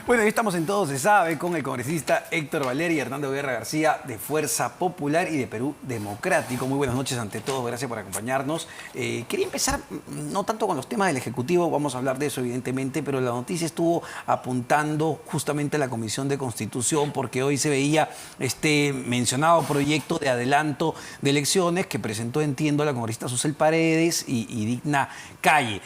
Bueno, hoy estamos en Todo se sabe con el congresista Héctor Valer y Hernando Guerra García de Fuerza Popular y de Perú Democrático. Muy buenas noches ante todos, gracias por acompañarnos. Quería empezar no tanto con los temas del Ejecutivo, vamos a hablar de eso evidentemente, pero la noticia estuvo apuntando justamente a la Comisión de Constitución porque hoy se veía este mencionado proyecto de adelanto de elecciones que presentó, entiendo, la congresista Susel Paredes y Digna Calle.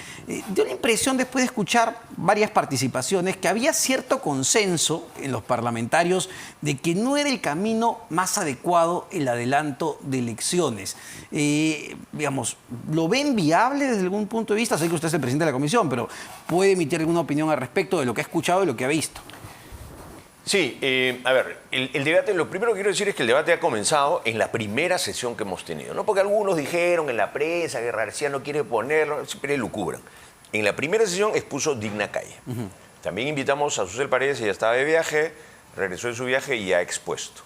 Dio la impresión, después de escuchar varias participaciones, que había cierto consenso en los parlamentarios de que no era el camino más adecuado el adelanto de elecciones. Digamos, ¿lo ven viable desde algún punto de vista? Sé que usted es el presidente de la comisión, pero ¿puede emitir alguna opinión al respecto de lo que ha escuchado y lo que ha visto? Sí, a ver, el debate, lo primero que quiero decir es que el debate ha comenzado en la primera sesión que hemos tenido, ¿no? Porque algunos dijeron en la prensa que García no quiere ponerlo, siempre lucubran. En la primera sesión expuso Digna Calle. También invitamos a Susel Paredes, ella estaba de viaje, regresó de su viaje y ha expuesto.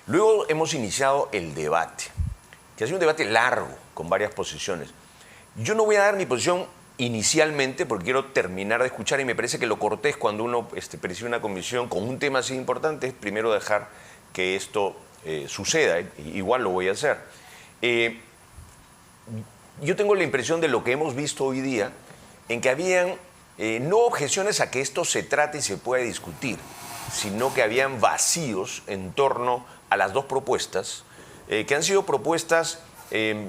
Luego hemos iniciado el debate, que ha sido un debate largo, con varias posiciones. Yo no voy a dar mi posición inicialmente porque quiero terminar de escuchar y me parece que lo cortés cuando uno preside una comisión con un tema así importante es primero dejar que esto suceda. Igual lo voy a hacer. Yo tengo la impresión de lo que hemos visto hoy día en que habían no objeciones a que esto se trate y se pueda discutir, sino que habían vacíos en torno a las dos propuestas, que han sido propuestas,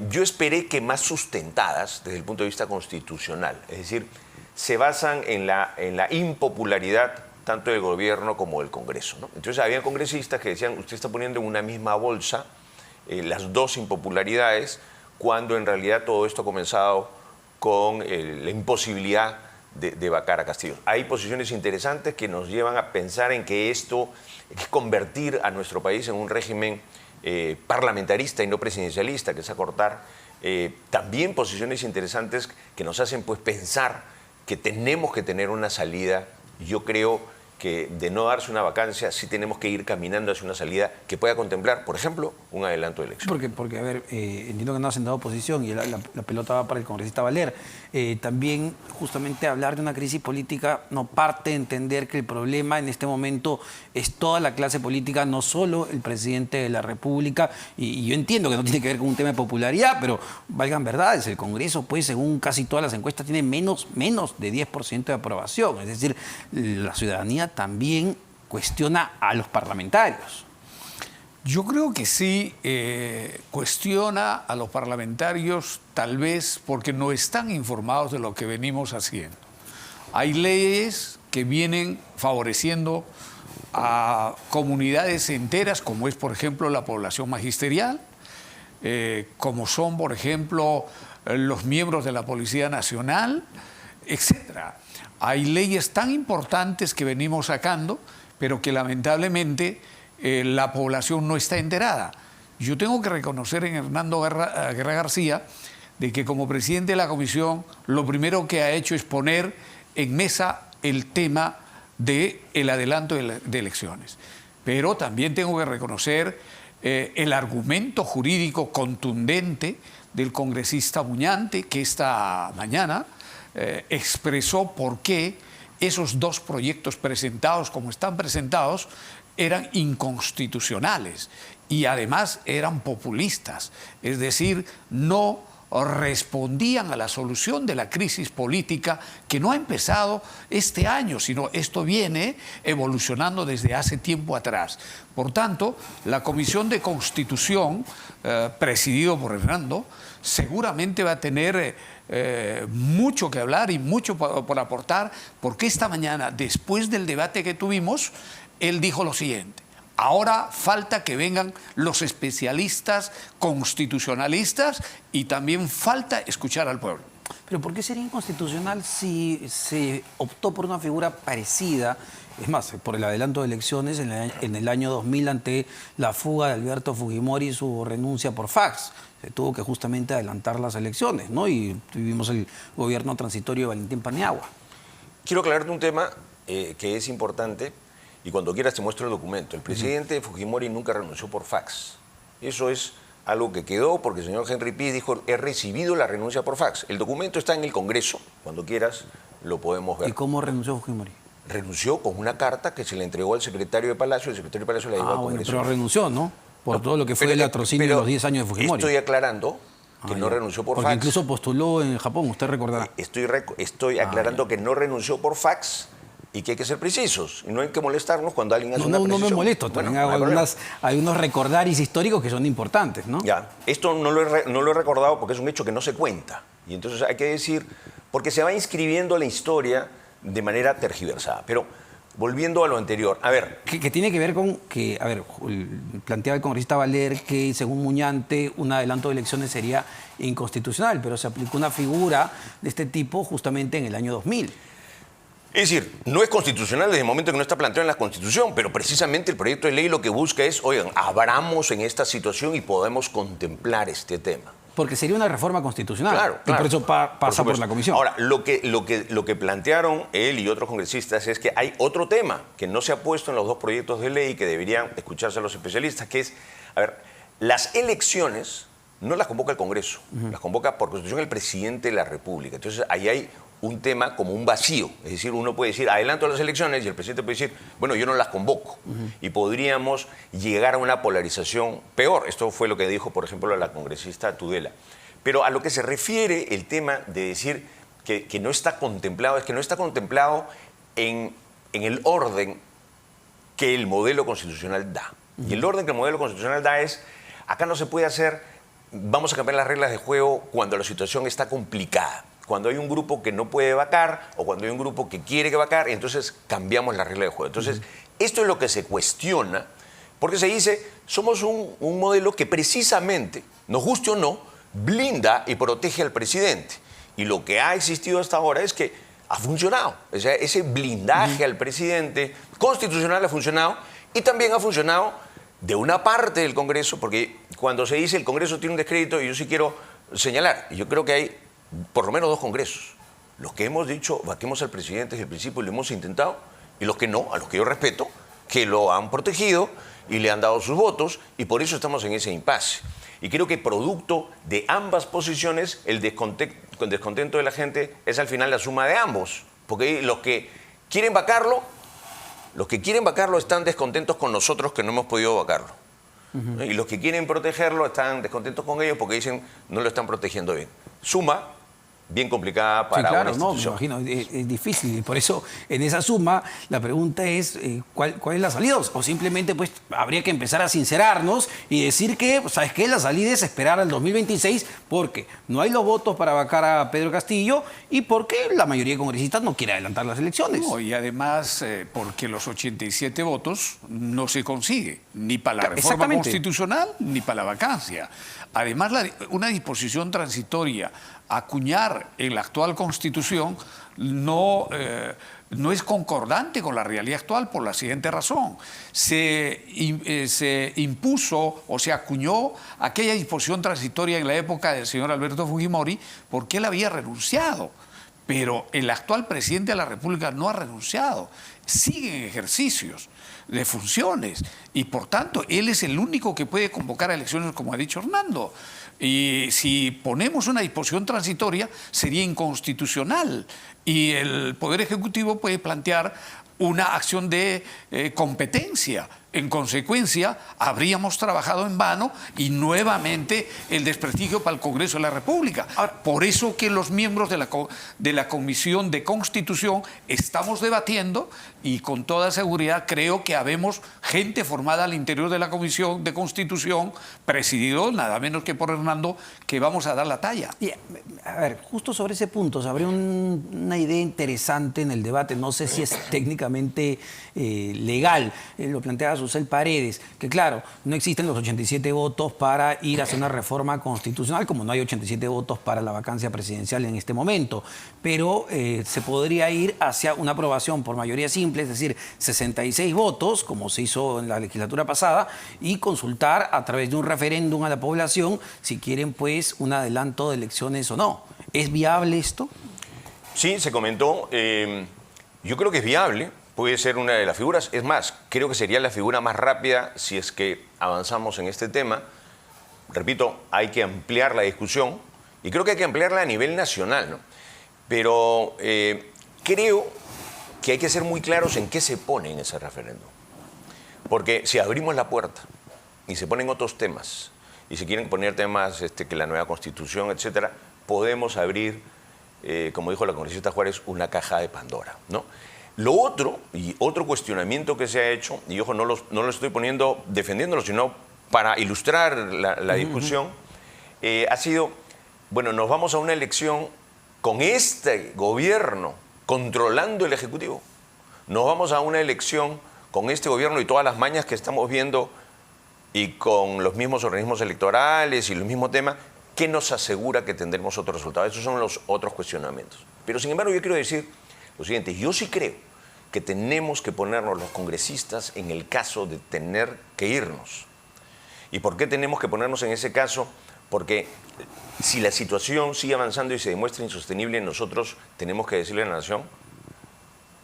yo esperé que más sustentadas desde el punto de vista constitucional. Es decir, se basan en la impopularidad tanto del gobierno como del Congreso, ¿no? Entonces había congresistas que decían, usted está poniendo en una misma bolsa las dos impopularidades, cuando en realidad todo esto ha comenzado con la imposibilidad de vacar a Castillo. Hay posiciones interesantes que nos llevan a pensar en que esto es convertir a nuestro país en un régimen parlamentarista y no presidencialista, que es acortar. También posiciones interesantes que nos hacen pues pensar que tenemos que tener una salida. Yo creo que de no darse una vacancia, sí tenemos que ir caminando hacia una salida que pueda contemplar, por ejemplo, un adelanto de elecciones. Porque a ver, entiendo que no ha sentado oposición y la pelota va para el congresista Valer. También, justamente, hablar de una crisis política no parte de entender que el problema en este momento es toda la clase política, no solo el presidente de la República. Y yo entiendo que no tiene que ver con un tema de popularidad, pero valgan verdades, el Congreso, pues, según casi todas las encuestas, tiene menos de 10% de aprobación. Es decir, la ciudadanía también cuestiona a los parlamentarios. Yo creo que sí cuestiona a los parlamentarios, tal vez porque no están informados de lo que venimos haciendo. Hay leyes que vienen favoreciendo a comunidades enteras, como es, por ejemplo, la población magisterial, como son, por ejemplo, los miembros de la Policía Nacional, etcétera. Hay leyes tan importantes que venimos sacando, pero que lamentablemente la población no está enterada. Yo tengo que reconocer en Hernando Guerra García de que como presidente de la comisión lo primero que ha hecho es poner en mesa el tema del adelanto de elecciones. Pero también tengo que reconocer el argumento jurídico contundente del congresista Muñante, que esta mañana expresó por qué esos dos proyectos presentados como están presentados eran inconstitucionales y además eran populistas, es decir, no respondían a la solución de la crisis política que no ha empezado este año, sino esto viene evolucionando desde hace tiempo atrás. Por tanto, la Comisión de Constitución, presidido por Hernando, seguramente va a tener mucho que hablar y mucho por aportar, porque esta mañana, después del debate que tuvimos, él dijo lo siguiente: ahora falta que vengan los especialistas constitucionalistas y también falta escuchar al pueblo. Pero ¿por qué sería inconstitucional si se optó por una figura parecida? Es más, por el adelanto de elecciones en el año 2000 ante la fuga de Alberto Fujimori y su renuncia por fax. Se tuvo que justamente adelantar las elecciones, ¿no? Y tuvimos el gobierno transitorio de Valentín Paniagua. Quiero aclararte un tema que es importante y cuando quieras te muestro el documento. El presidente Fujimori nunca renunció por fax. Eso es algo que quedó porque el señor Henry Piz dijo, he recibido la renuncia por fax. El documento está en el Congreso, cuando quieras lo podemos ver. ¿Y cómo renunció Fujimori? renunció con una carta que se le entregó al secretario de Palacio, y el secretario de Palacio la llevó al Bueno, Congreso. pero renunció, ¿no? Por todo lo que fue Pero- el latrocinio de pero los 10 años de Fujimori. Estoy aclarando que no Ya. renunció por Porque fax. incluso postuló en Japón, usted recordará. Estoy aclarando que no renunció por fax y que hay que ser precisos. Y no hay que molestarnos cuando alguien hace una No me precisión. molesto, Bueno, también no hay problema. hay unos recordaris históricos que son importantes, ¿no? Ya, esto no lo he recordado porque es un hecho que no se cuenta. Y entonces hay que decir, porque se va inscribiendo la historia de manera tergiversada. Pero volviendo a lo anterior, a ver, Que tiene que ver con que, a ver, planteaba el congresista Valer que según Muñante un adelanto de elecciones sería inconstitucional, pero se aplicó una figura de este tipo justamente en el año 2000. es decir, no es constitucional desde el momento que no está planteado en la Constitución, pero precisamente el proyecto de ley lo que busca es, oigan, abramos en esta situación y podemos contemplar este tema. Porque sería una reforma constitucional. Claro, Y claro. por eso pasa por supuesto. la comisión. Ahora, lo que plantearon él y otros congresistas es que hay otro tema que no se ha puesto en los dos proyectos de ley que deberían escucharse a los especialistas, que es, a ver, las elecciones no las convoca el Congreso, las convoca por Constitución el presidente de la República. Entonces, ahí hay un tema como un vacío. Es decir, uno puede decir, adelanto las elecciones, y el presidente puede decir, bueno, yo no las convoco. Y podríamos llegar a una polarización peor. Esto fue lo que dijo, por ejemplo, la congresista Tudela. Pero a lo que se refiere el tema de decir que no está contemplado, es que no está contemplado en el orden que el modelo constitucional da. Y el orden que el modelo constitucional da es, acá no se puede hacer, vamos a cambiar las reglas de juego cuando la situación está complicada. Cuando hay un grupo que no puede vacar o cuando hay un grupo que quiere que vacar, entonces cambiamos la regla de juego. Entonces, esto es lo que se cuestiona, porque se dice, somos un modelo que precisamente, nos guste o no, blinda y protege al presidente. Y lo que ha existido hasta ahora es que ha funcionado. O sea, ese blindaje al presidente constitucional ha funcionado y también ha funcionado de una parte del Congreso, porque cuando se dice el Congreso tiene un descrédito, y yo sí quiero señalar, yo creo que hay por lo menos dos congresos. Los que hemos dicho, vaquemos al presidente desde el principio y lo hemos intentado, y los que no, a los que yo respeto, que lo han protegido y le han dado sus votos, y por eso estamos en ese impasse. Y creo que producto de ambas posiciones, el descontento de la gente es al final la suma de ambos. Porque los que quieren vacarlo están descontentos con nosotros que no hemos podido vacarlo. Y los que quieren protegerlo están descontentos con ellos porque dicen no lo están protegiendo bien. Suma bien complicada para Sí, claro, una no, me institución. imagino, es difícil. Y por eso, en esa suma, la pregunta es, ¿cuál es la salida? O simplemente, pues, habría que empezar a sincerarnos y decir que, ¿sabes qué? La salida es esperar al 2026 porque no hay los votos para vacar a Pedro Castillo y porque la mayoría de congresistas no quiere adelantar las elecciones. No, y además porque los 87 votos no se consigue, ni para la reforma Exactamente. constitucional ni para la vacancia. Además, una disposición transitoria, acuñar en la actual Constitución, no es concordante con la realidad actual por la siguiente razón. Se impuso o se acuñó aquella disposición transitoria en la época del señor Alberto Fujimori porque él había renunciado. Pero el actual presidente de la República no ha renunciado, sigue en ejercicios de funciones y por tanto él es el único que puede convocar a elecciones, como ha dicho Hernando. Y si ponemos una disposición transitoria sería inconstitucional y el Poder Ejecutivo puede plantear una acción de competencia. En consecuencia, habríamos trabajado en vano y nuevamente el desprestigio para el Congreso de la República. Por eso que los miembros de la Comisión de Constitución estamos debatiendo y con toda seguridad creo que habemos gente formada al interior de la Comisión de Constitución, presidido nada menos que por Hernando, que vamos a dar la talla. Y, a ver, justo sobre ese punto, se abrió una idea interesante en el debate, no sé si es técnicamente legal, lo planteaba Susel Paredes, que claro, no existen los 87 votos para ir a hacer una reforma constitucional, como no hay 87 votos para la vacancia presidencial en este momento, pero se podría ir hacia una aprobación por mayoría simple, es decir, 66 votos, como se hizo en la legislatura pasada, y consultar a través de un referéndum a la población si quieren pues un adelanto de elecciones o no. ¿Es viable esto? Sí, se comentó. Yo creo que es viable. Puede ser una de las figuras. Es más, creo que sería la figura más rápida si es que avanzamos en este tema. Repito, hay que ampliar la discusión y creo que hay que ampliarla a nivel nacional, ¿no? Pero creo que hay que ser muy claros en qué se pone en ese referéndum. Porque si abrimos la puerta y se ponen otros temas, y se quieren poner temas que la nueva Constitución, etcétera, podemos abrir, como dijo la congresista Juárez, una caja de Pandora, ¿no? Lo otro, y otro cuestionamiento que se ha hecho, y ojo, no lo estoy poniendo defendiéndolo, sino para ilustrar la discusión, ha sido, bueno, nos vamos a una elección con este gobierno controlando el Ejecutivo. Nos vamos a una elección con este gobierno y todas las mañas que estamos viendo y con los mismos organismos electorales y los mismos temas, ¿qué nos asegura que tendremos otros resultados? Esos son los otros cuestionamientos. Pero sin embargo yo quiero decir lo siguiente, yo sí creo que tenemos que ponernos los congresistas en el caso de tener que irnos. ¿Y por qué tenemos que ponernos en ese caso? Porque si la situación sigue avanzando y se demuestra insostenible, nosotros tenemos que decirle a la nación,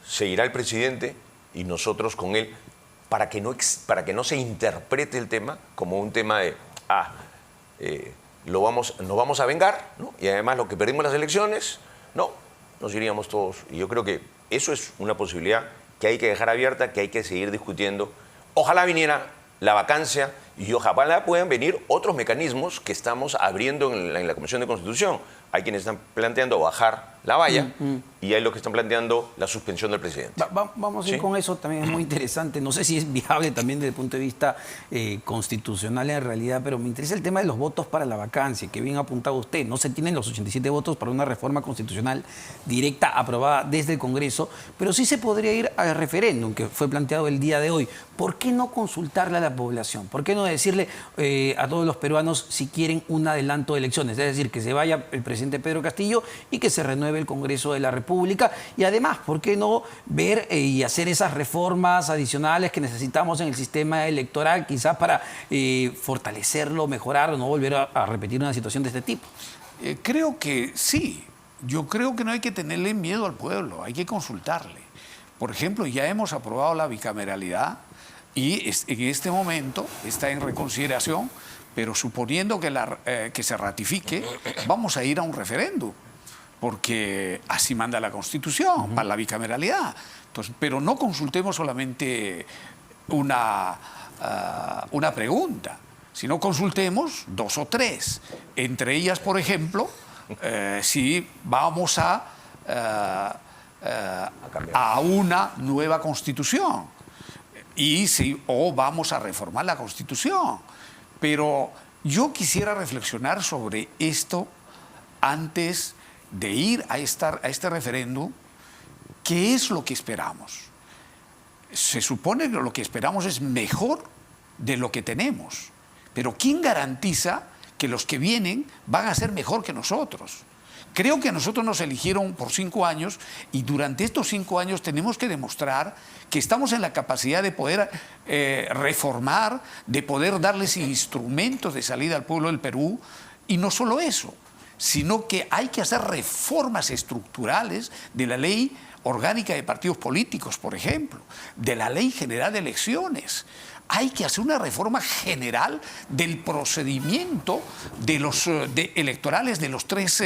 se irá el presidente y nosotros con él, para que no se interprete el tema como un tema de, nos vamos a vengar, ¿no? Y además lo que perdimos las elecciones, no, nos iríamos todos. Y yo creo que eso es una posibilidad que hay que dejar abierta, que hay que seguir discutiendo. Ojalá viniera la vacancia y ojalá puedan venir otros mecanismos que estamos abriendo en la Comisión de Constitución. Hay quienes están planteando bajar la valla y hay los que están planteando la suspensión del presidente. Vamos a ir con eso, también es muy interesante. No sé si es viable también desde el punto de vista constitucional en realidad, pero me interesa el tema de los votos para la vacancia, que bien ha apuntado usted. No se tienen los 87 votos para una reforma constitucional directa aprobada desde el Congreso, pero sí se podría ir al referéndum que fue planteado el día de hoy. ¿Por qué no consultarle a la población? ¿Por qué no decirle a todos los peruanos si quieren un adelanto de elecciones? Es decir, que se vaya el presidente Pedro Castillo y que se renueve el Congreso de la República. Y además, ¿por qué no ver y hacer esas reformas adicionales que necesitamos en el sistema electoral, quizás para fortalecerlo, mejorarlo, no volver a repetir una situación de este tipo? Creo que sí. Yo creo que no hay que tenerle miedo al pueblo, hay que consultarle. Por ejemplo, ya hemos aprobado la bicameralidad y en este momento está en reconsideración, pero suponiendo que se ratifique, vamos a ir a un referéndum, porque así manda la Constitución, para la bicameralidad. Entonces, pero no consultemos solamente una pregunta, sino consultemos 2 o 3. Entre ellas, por ejemplo, si vamos a una nueva Constitución o vamos a reformar la Constitución. Pero yo quisiera reflexionar sobre esto antes de ir a este referéndum. ¿Qué es lo que esperamos? Se supone que lo que esperamos es mejor de lo que tenemos. Pero ¿quién garantiza que los que vienen van a ser mejor que nosotros? Creo que a nosotros nos eligieron por 5 años y durante estos 5 años tenemos que demostrar que estamos en la capacidad de poder reformar, de poder darles instrumentos de salida al pueblo del Perú. Y no solo eso, sino que hay que hacer reformas estructurales de la ley orgánica de partidos políticos, por ejemplo, de la ley general de elecciones. Hay que hacer una reforma general del procedimiento electorales de los 3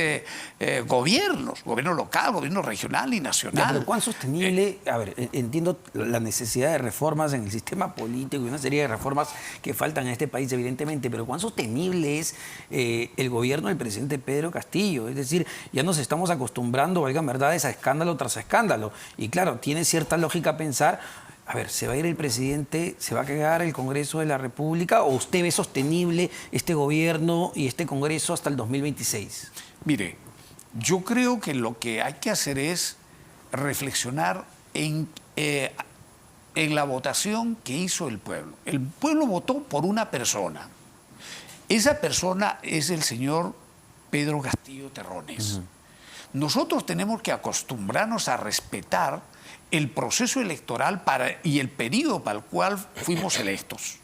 gobiernos, gobierno local, gobierno regional y nacional. Ya, pero ¿cuán sostenible? A ver, entiendo la necesidad de reformas en el sistema político y una serie de reformas que faltan en este país, evidentemente, pero ¿cuán sostenible es el gobierno del presidente Pedro Castillo? Es decir, ya nos estamos acostumbrando, valgan verdades, a escándalo tras escándalo. Y claro, tiene cierta lógica pensar, a ver, ¿se va a ir el presidente, se va a quedar el Congreso de la República o usted ve sostenible este gobierno y este Congreso hasta el 2026? Mire, yo creo que lo que hay que hacer es reflexionar en la votación que hizo el pueblo. El pueblo votó por una persona. Esa persona es el señor Pedro Castillo Terrones. Nosotros tenemos que acostumbrarnos a respetar el proceso electoral y el periodo para el cual fuimos electos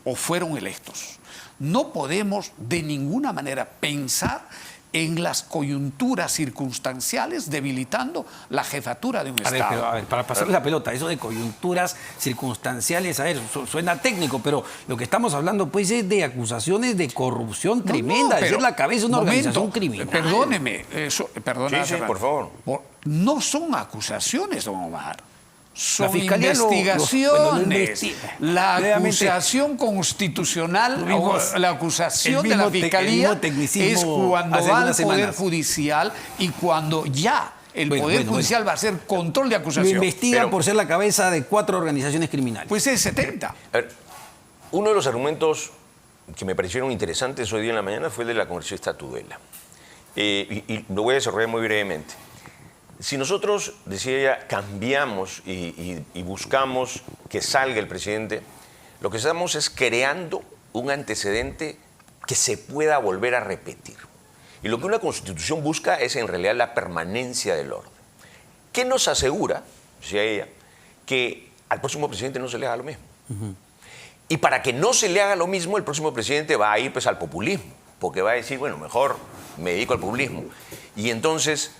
o fueron electos. No podemos de ninguna manera pensar en las coyunturas circunstanciales, debilitando la jefatura de un Estado. A ver, para pasarle la pelota, eso de coyunturas circunstanciales, a ver, suena técnico, pero lo que estamos hablando pues es de acusaciones de corrupción tremenda, de ser la cabeza de una organización criminal. Perdóneme, Sí, sí, por favor. No son acusaciones, don Omar. Son La Fiscalía investigaciones. La acusación constitucional, la acusación de la Fiscalía es cuando va al Poder Judicial y cuando ya el Poder Judicial va a hacer control de acusación. Lo investiga por ser la cabeza de 4 organizaciones criminales. Pues es 70. A ver, uno de los argumentos que me parecieron interesantes hoy día en la mañana fue el de la congresista Tudela. Y lo voy a desarrollar muy brevemente. Si nosotros, decía ella, cambiamos y buscamos que salga el presidente, lo que estamos es creando un antecedente que se pueda volver a repetir. Y lo que una constitución busca es en realidad la permanencia del orden. ¿Qué nos asegura, decía ella, que al próximo presidente no se le haga lo mismo? Y para que no se le haga lo mismo, el próximo presidente va a ir pues, al populismo, porque va a decir, bueno, mejor me dedico al populismo. Y entonces,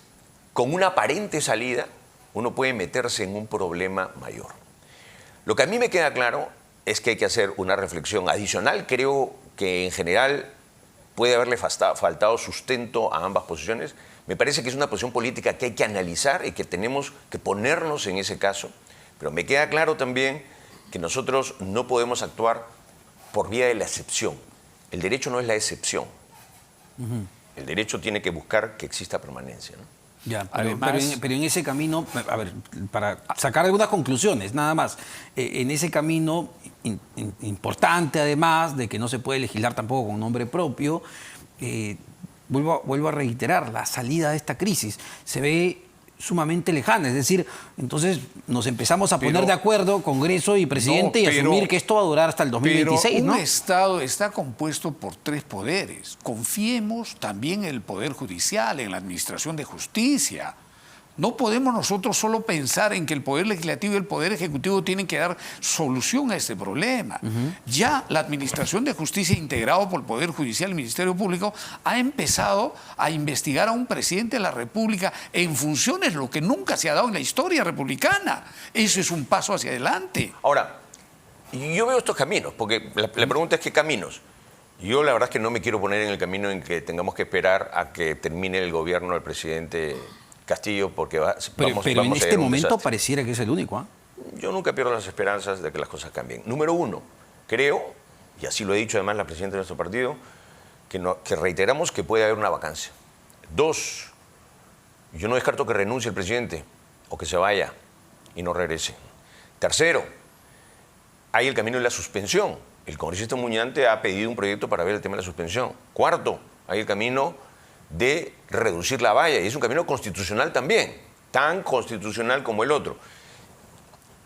con una aparente salida, uno puede meterse en un problema mayor. Lo que a mí me queda claro es que hay que hacer una reflexión adicional. Creo que en general puede haberle faltado sustento a ambas posiciones. Me parece que es una posición política que hay que analizar y que tenemos que ponernos en ese caso. Pero me queda claro también que nosotros no podemos actuar por vía de la excepción. El derecho no es la excepción. El derecho tiene que buscar que exista permanencia, ¿no? Ya, pero en ese camino, a ver, para sacar algunas conclusiones, nada más, en ese camino importante además de que no se puede legislar tampoco con nombre propio, vuelvo a reiterar, la salida de esta crisis se ve sumamente lejana, es decir, entonces nos empezamos a poner de acuerdo, Congreso y Presidente, y asumir que esto va a durar hasta el 2026, pero ¿no? un Estado está compuesto por 3 poderes. Confiemos también en el Poder Judicial, en la Administración de Justicia. No podemos nosotros solo pensar en que el Poder Legislativo y el Poder Ejecutivo tienen que dar solución a este problema. Ya la Administración de Justicia, integrado por el Poder Judicial y el Ministerio Público, ha empezado a investigar a un presidente de la República en funciones, lo que nunca se ha dado en la historia republicana. Eso es un paso hacia adelante. Ahora, yo veo estos caminos, porque la pregunta es ¿qué caminos? Yo la verdad es que no me quiero poner en el camino en que tengamos que esperar a que termine el gobierno del presidente Castillo, porque pero en este momento pareciera que es el único, ¿eh? Yo nunca pierdo las esperanzas de que las cosas cambien. Número 1, creo, y así lo ha dicho además la presidenta de nuestro partido, que reiteramos que puede haber una vacancia. 2, yo no descarto que renuncie el presidente o que se vaya y no regrese. 3, hay el camino de la suspensión. El congresista Muñante ha pedido un proyecto para ver el tema de la suspensión. 4, hay el camino de reducir la valla, y es un camino constitucional también, tan constitucional como el otro.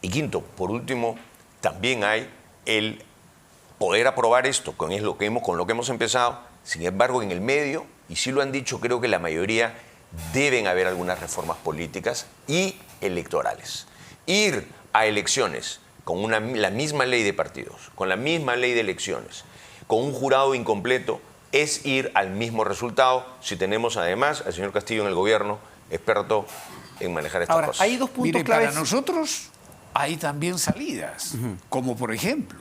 Y 5, por último, también hay el poder aprobar esto, con lo que hemos empezado. Sin embargo, en el medio, y sí lo han dicho, creo que la mayoría, deben haber algunas reformas políticas y electorales. Ir a elecciones con la misma ley de partidos, con la misma ley de elecciones, con un jurado incompleto, es ir al mismo resultado si tenemos además al señor Castillo en el gobierno, experto en manejar estas cosas. Hay 2 puntos claves. Para nosotros hay también salidas, como por ejemplo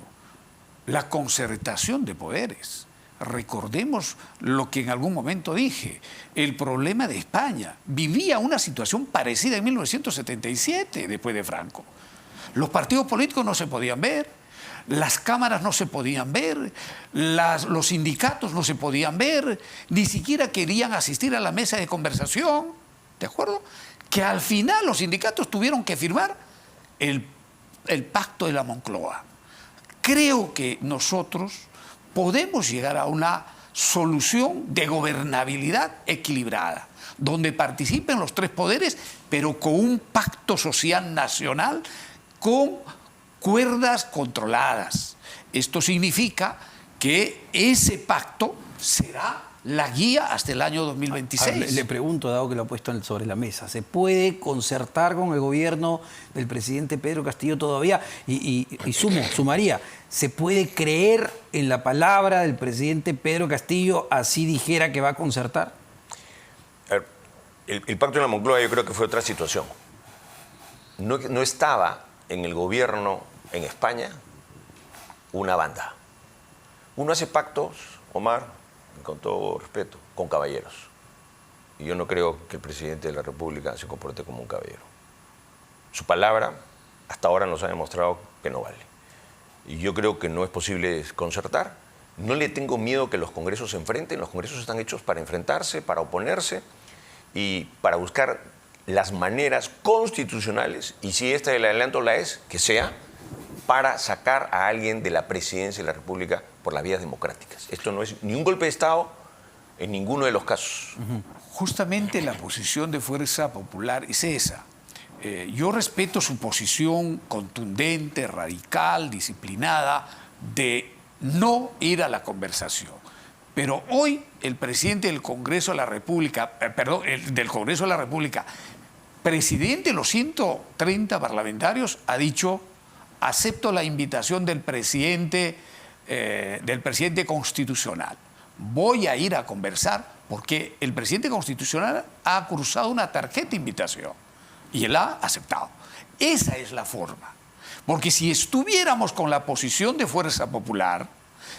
la concertación de poderes. Recordemos lo que en algún momento dije, el problema de España. Vivía una situación parecida en 1977, después de Franco. Los partidos políticos no se podían ver, las cámaras no se podían ver, los sindicatos no se podían ver, ni siquiera querían asistir a la mesa de conversación, ¿de acuerdo? Que al final los sindicatos tuvieron que firmar el pacto de la Moncloa. Creo que nosotros podemos llegar a una solución de gobernabilidad equilibrada, donde participen los 3 poderes, pero con un pacto social nacional, con cuerdas controladas. Esto significa que ese pacto será la guía hasta el año 2026. Le pregunto, dado que lo ha puesto sobre la mesa, ¿se puede concertar con el gobierno del presidente Pedro Castillo todavía? Y sumaría, ¿se puede creer en la palabra del presidente Pedro Castillo así dijera que va a concertar? A ver, el pacto de la Moncloa yo creo que fue otra situación. No estaba en el gobierno en España una banda. Uno hace pactos, Omar, con todo respeto, con caballeros. Y yo no creo que el presidente de la República se comporte como un caballero. Su palabra hasta ahora nos ha demostrado que no vale. Y yo creo que no es posible concertar. No le tengo miedo que los congresos se enfrenten. Los congresos están hechos para enfrentarse, para oponerse y para buscar las maneras constitucionales, y si esta del adelanto la es, que sea para sacar a alguien de la presidencia de la República por las vías democráticas. Esto no es ni un golpe de Estado en ninguno de los casos. Justamente la posición de Fuerza Popular es esa. Yo respeto su posición contundente, radical, disciplinada, de no ir a la conversación. Pero hoy el presidente del Congreso de la República, del Congreso de la República, presidente de los 130 parlamentarios, ha dicho: acepto la invitación del presidente constitucional. Voy a ir a conversar porque el presidente constitucional ha cruzado una tarjeta de invitación y él ha aceptado. Esa es la forma. Porque si estuviéramos con la posición de Fuerza Popular,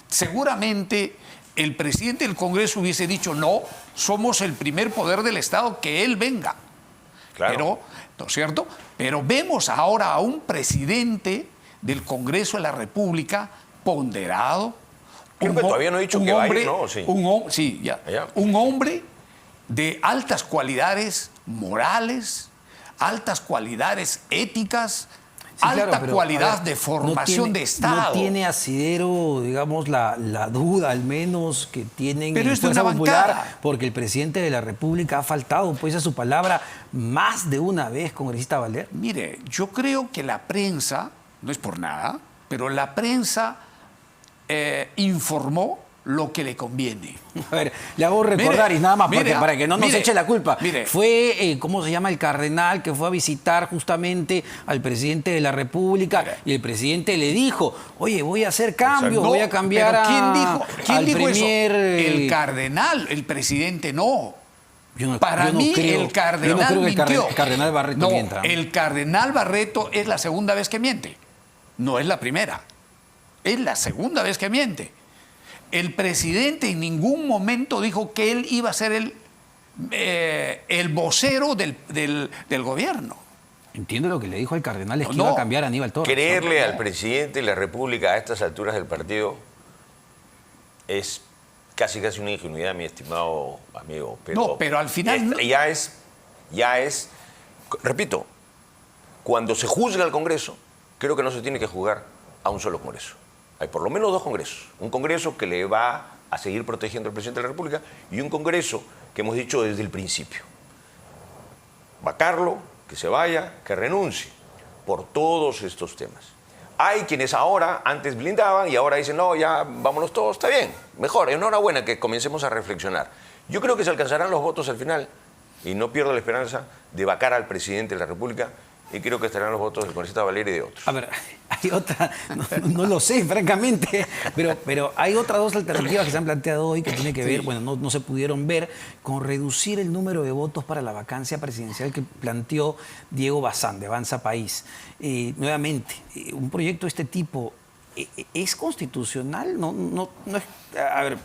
seguramente el presidente del Congreso hubiese dicho: no, somos el primer poder del Estado, que él venga. Claro. Pero, ¿no es cierto? Pero vemos ahora a un presidente del Congreso de la República ponderado. Creo que todavía no he dicho que vaya, ¿no? Sí. Sí, ya. Allá. Un hombre de altas cualidades morales, altas cualidades éticas, Sí, alta claro, pero, cualidad a ver, de formación de Estado. No tiene asidero, digamos, la duda al menos que tienen Pero en esto es Fuerza una Popular, bancada. porque el presidente de la República ha faltado pues a su palabra más de una vez, congresista Valer. Mire, yo creo que la prensa, no es por nada, pero la prensa informó lo que le conviene. A ver, le hago recordar, y nada más para que no nos mire, eche la culpa. mire. Fue, ¿cómo se llama? El cardenal que fue a visitar justamente al presidente de la República, Mire. y el presidente le dijo: oye, voy a hacer cambios, No, voy a cambiar pero al ¿quién dijo premier, eso? El cardenal, el presidente no. Yo Para mí, creo, el cardenal yo no creo que mintió. el cardenal Barreto no, mienta. el cardenal Barreto es la segunda vez que miente. No es la primera. Es la segunda vez que miente. El presidente en ningún momento dijo que él iba a ser el vocero del gobierno. Entiendo lo que le dijo al cardenal, es que No. iba a cambiar a Aníbal Torres. Creerle al presidente de la República a estas alturas del partido es casi una ingenuidad, mi estimado amigo. No, pero al final Ya es, repito, cuando se juzga al Congreso, creo que no se tiene que juzgar a un solo Congreso. Hay por lo menos dos Congresos. Un Congreso que le va a seguir protegiendo al presidente de la República, y un Congreso que hemos dicho desde el principio: vacarlo, que se vaya, que renuncie, por todos estos temas. Hay quienes antes blindaban y ahora dicen: no, ya vámonos todos, está bien, mejor, enhorabuena que comencemos a reflexionar. Yo creo que se alcanzarán los votos al final, y no pierdo la esperanza de vacar al presidente de la República, y creo que estarán los votos del congresista Valer y de otros. A ver, hay otra, no lo sé, francamente, pero hay otras dos alternativas que se han planteado hoy que tienen que ver, bueno, no se pudieron ver, con reducir el número de votos para la vacancia presidencial que planteó Diego Bazán, de Avanza País. Nuevamente, un proyecto de este tipo, ¿es constitucional? No es, a ver,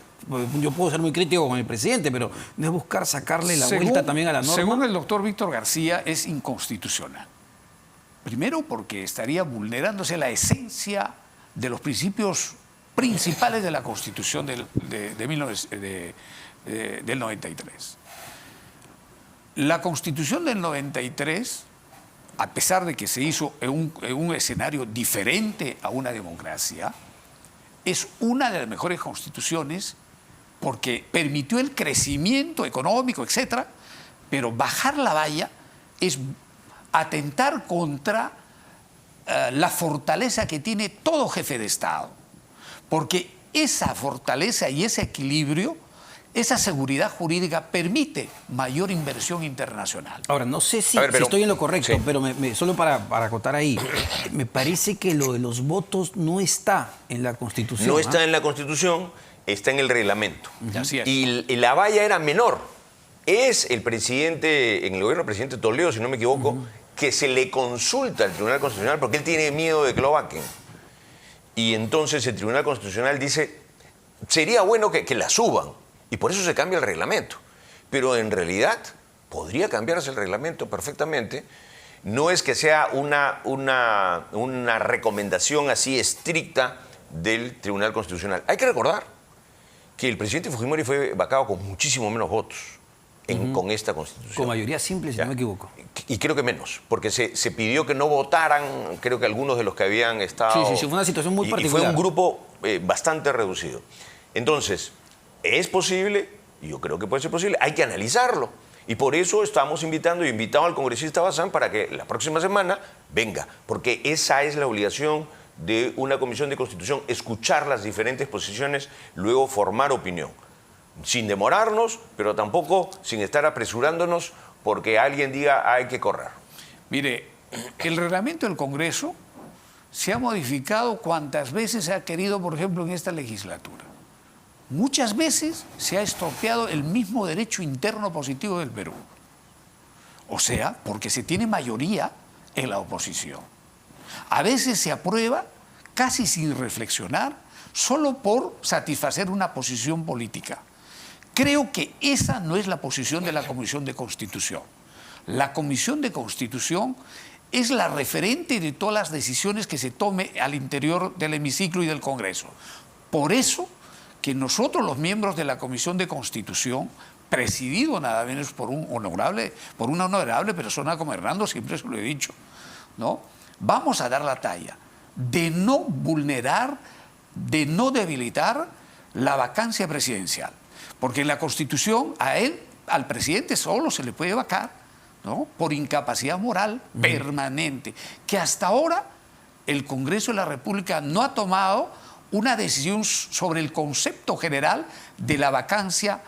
yo puedo ser muy crítico con el presidente, pero no es buscar sacarle la vuelta también a la norma. Según el doctor Víctor García, es inconstitucional. Primero, porque estaría vulnerándose la esencia de los principios principales de la Constitución del 93. La Constitución del 93, a pesar de que se hizo en un escenario diferente a una democracia, es una de las mejores constituciones porque permitió el crecimiento económico, etcétera, pero bajar la valla es atentar contra la fortaleza que tiene todo jefe de Estado. Porque esa fortaleza y ese equilibrio, esa seguridad jurídica permite mayor inversión internacional. Ahora, no sé si, pero, si estoy en lo correcto, sí. pero solo para acotar ahí, me parece que lo de los votos no está en la Constitución. No está en la Constitución, está en el reglamento. Así es. Y la valla era menor. es el presidente, en el gobierno del presidente Toledo, si no me equivoco, que se le consulta al Tribunal Constitucional porque él tiene miedo de que lo vaquen. Y entonces el Tribunal Constitucional dice, sería bueno que la suban. Y por eso se cambia el reglamento. Pero en realidad podría cambiarse el reglamento perfectamente. No es que sea una recomendación así estricta del Tribunal Constitucional. Hay que recordar que el presidente Fujimori fue vacado con muchísimo menos votos con esta Constitución. Con mayoría simple, si no me equivoco. Y creo que menos, porque se pidió que no votaran, creo que algunos de los que habían estado... Sí, fue una situación muy particular. Y fue un grupo bastante reducido. Entonces, ¿es posible? Yo creo que puede ser posible. Hay que analizarlo. Y por eso estamos invitando al congresista Bazán para que la próxima semana venga, porque esa es la obligación de una comisión de Constitución, escuchar las diferentes posiciones, luego formar opinión. Sin demorarnos, pero tampoco sin estar apresurándonos porque alguien diga hay que correr. Mire, el reglamento del Congreso se ha modificado cuantas veces se ha querido, por ejemplo, en esta legislatura. Muchas veces se ha estropeado el mismo derecho interno positivo del Perú. O sea, porque se tiene mayoría en la oposición. A veces se aprueba casi sin reflexionar, solo por satisfacer una posición política. Creo que esa no es la posición de la Comisión de Constitución. La Comisión de Constitución es la referente de todas las decisiones que se tome al interior del hemiciclo y del Congreso. Por eso que nosotros, los miembros de la Comisión de Constitución, presidido nada menos por una honorable persona como Hernando, siempre se lo he dicho, ¿no? Vamos a dar la talla de no vulnerar, de no debilitar la vacancia presidencial. Porque en la Constitución al presidente solo se le puede vacar, ¿no?, por incapacidad moral permanente, que hasta ahora el Congreso de la República no ha tomado una decisión sobre el concepto general de la vacancia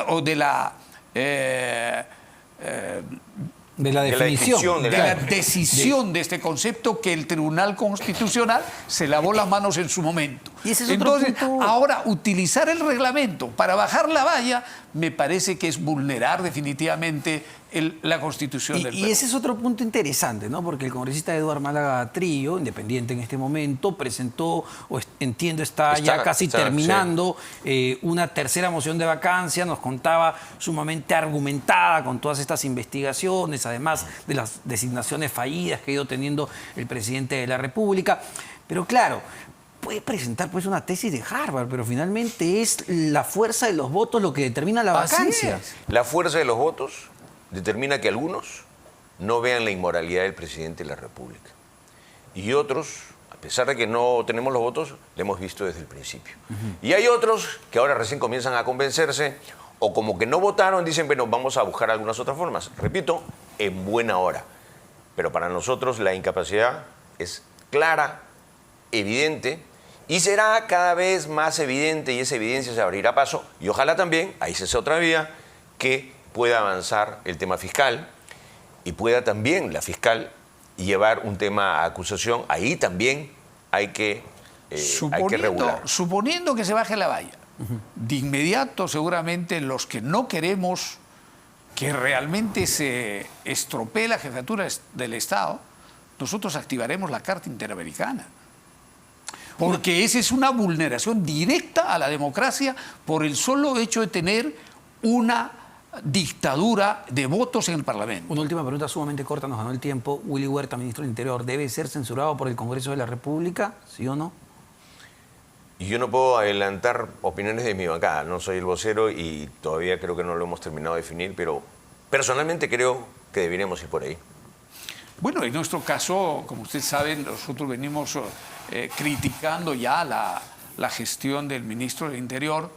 o de la... de la definición. De la decisión de este concepto que el Tribunal Constitucional se lavó las manos en su momento. Y ese es otro punto. Ahora, utilizar el reglamento para bajar la valla me parece que es vulnerar definitivamente la Constitución del Perú. Y ese es otro punto interesante, ¿no? Porque el congresista Eduardo Málaga Trillo, independiente en este momento, presentó, o entiendo está ya casi terminando, una tercera moción de vacancia, nos contaba sumamente argumentada con todas estas investigaciones, además de las designaciones fallidas que ha ido teniendo el presidente de la República. Pero claro, puede presentar pues una tesis de Harvard, pero finalmente es la fuerza de los votos lo que determina la vacancia. La fuerza de los votos determina que algunos no vean la inmoralidad del presidente de la República. Y otros, a pesar de que no tenemos los votos, lo hemos visto desde el principio. Y hay otros que ahora recién comienzan a convencerse, o como que no votaron, dicen, bueno, vamos a buscar algunas otras formas. Repito, en buena hora. Pero para nosotros la incapacidad es clara, evidente, y será cada vez más evidente, y esa evidencia se abrirá paso, y ojalá también, ahí se hace otra vía, que pueda avanzar el tema fiscal y pueda también la fiscal llevar un tema a acusación. Ahí también hay que regular. Suponiendo que se baje la valla, de inmediato seguramente los que no queremos que realmente se estropee la jefatura del Estado, nosotros activaremos la Carta Interamericana. Porque esa es una vulneración directa a la democracia por el solo hecho de tener una dictadura de votos en el Parlamento. Una última pregunta sumamente corta, nos ganó el tiempo. Willy Huerta, ministro del Interior, ¿debe ser censurado por el Congreso de la República? ¿Sí o no? Y yo no puedo adelantar opiniones de mi bancada, no soy el vocero y todavía creo que no lo hemos terminado de definir, pero personalmente creo que deberíamos ir por ahí. Bueno, en nuestro caso, como ustedes saben, nosotros venimos criticando ya la gestión del ministro del Interior.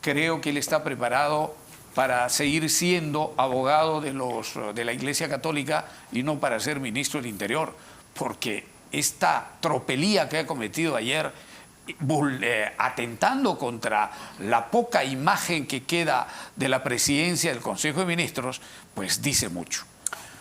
Creo que él está preparado para seguir siendo abogado de la Iglesia Católica y no para ser ministro del Interior, porque esta tropelía que ha cometido ayer, atentando contra la poca imagen que queda de la presidencia del Consejo de Ministros, pues dice mucho.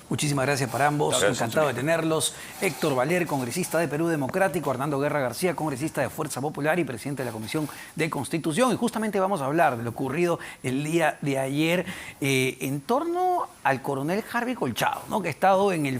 Muchísimas gracias para ambos, Gracias, encantado de tenerlos. Héctor Valer, congresista de Perú Democrático, Hernando Guerra García, congresista de Fuerza Popular y presidente de la Comisión de Constitución. Y justamente vamos a hablar de lo ocurrido el día de ayer en torno al coronel Harvey Colchado, ¿no? Que ha estado en el